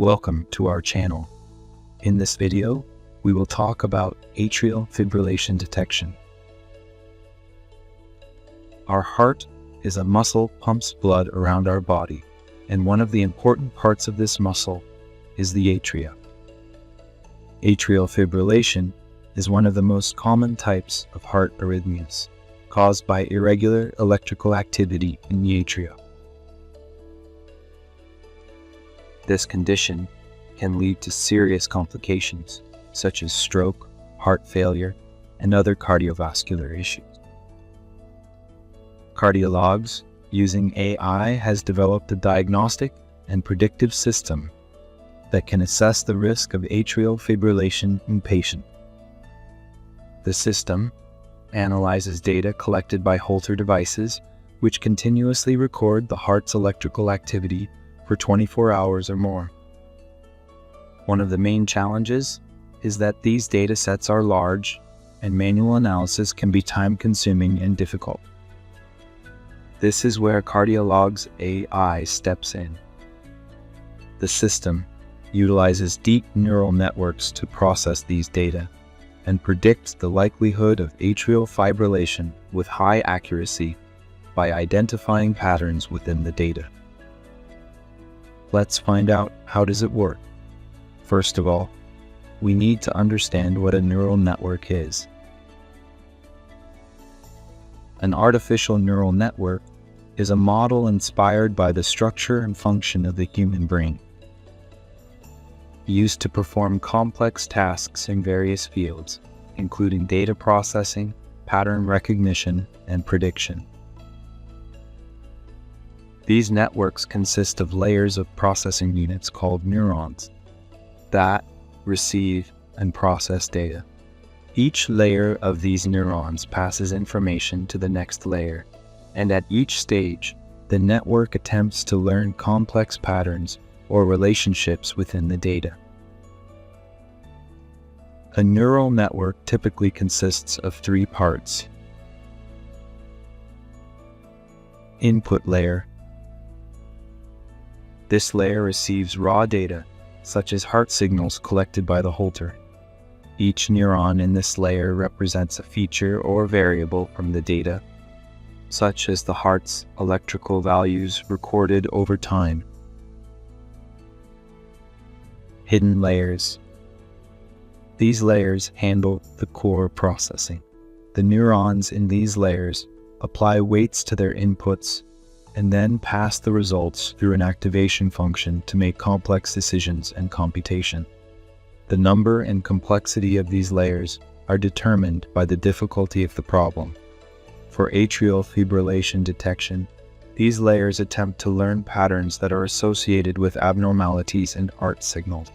Welcome to our channel. In this video, we will talk about atrial fibrillation detection. Our heart is a muscle pumps blood around our body, and one of the important parts of this muscle is the atria. Atrial fibrillation is one of the most common types of heart arrhythmias, caused by irregular electrical activity in the atria. This condition can lead to serious complications such as stroke, heart failure, and other cardiovascular issues. Cardiologs, using AI, has developed a diagnostic and predictive system that can assess the risk of atrial fibrillation in patients. The system analyzes data collected by Holter devices, which continuously record the heart's electrical activity for 24 hours or more. One of the main challenges is that these data sets are large, and manual analysis can be time-consuming and difficult. This is where Cardiologs AI steps in. The system utilizes deep neural networks to process these data and predicts the likelihood of atrial fibrillation with high accuracy by identifying patterns within the data. Let's find out, how does it work? First of all, we need to understand what a neural network is. An artificial neural network is a model inspired by the structure and function of the human brain, used to perform complex tasks in various fields, including data processing, pattern recognition, and prediction. These networks consist of layers of processing units called neurons that receive and process data. Each layer of these neurons passes information to the next layer, and at each stage, the network attempts to learn complex patterns or relationships within the data. A neural network typically consists of three parts. Input layer. This layer receives raw data, such as heart signals collected by the Holter. Each neuron in this layer represents a feature or variable from the data, such as the heart's electrical values recorded over time. Hidden layers. These layers handle the core processing. The neurons in these layers apply weights to their inputs and then pass the results through an activation function to make complex decisions and computation. The number and complexity of these layers are determined by the difficulty of the problem. For atrial fibrillation detection, these layers attempt to learn patterns that are associated with abnormalities in heart signals.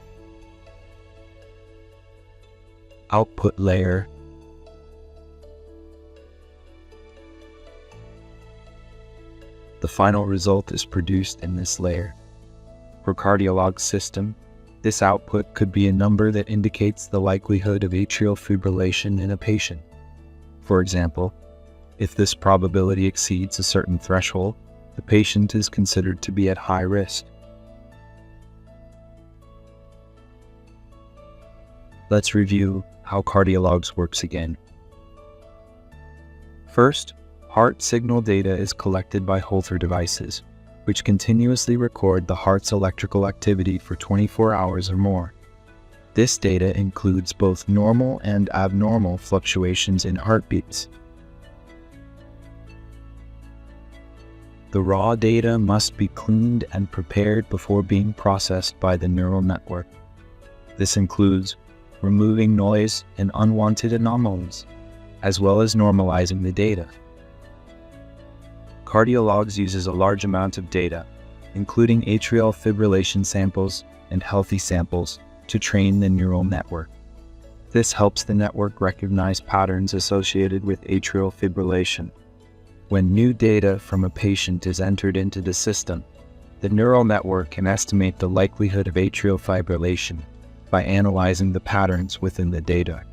Output layer. The final result is produced in this layer. For Cardiolog's system, this output could be a number that indicates the likelihood of atrial fibrillation in a patient. For example, if this probability exceeds a certain threshold, the patient is considered to be at high risk. Let's review how Cardiologs works again. First, heart signal data is collected by Holter devices, which continuously record the heart's electrical activity for 24 hours or more. This data includes both normal and abnormal fluctuations in heartbeats. The raw data must be cleaned and prepared before being processed by the neural network. This includes removing noise and unwanted anomalies, as well as normalizing the data. Cardiologs uses a large amount of data, including atrial fibrillation samples and healthy samples, to train the neural network. This helps the network recognize patterns associated with atrial fibrillation. When new data from a patient is entered into the system, the neural network can estimate the likelihood of atrial fibrillation by analyzing the patterns within the data.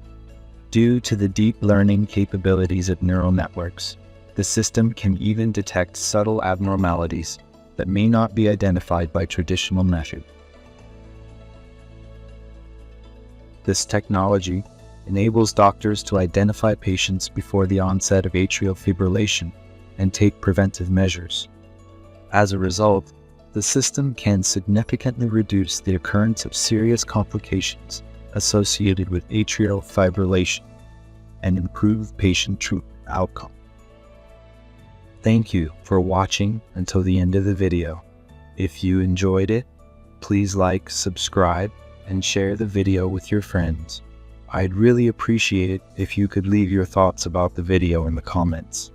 Due to the deep learning capabilities of neural networks, the system can even detect subtle abnormalities that may not be identified by traditional methods. This technology enables doctors to identify patients before the onset of atrial fibrillation and take preventive measures. As a result, the system can significantly reduce the occurrence of serious complications associated with atrial fibrillation and improve patient treatment outcome. Thank you for watching until the end of the video. If you enjoyed it, please like, subscribe, and share the video with your friends. I'd really appreciate it if you could leave your thoughts about the video in the comments.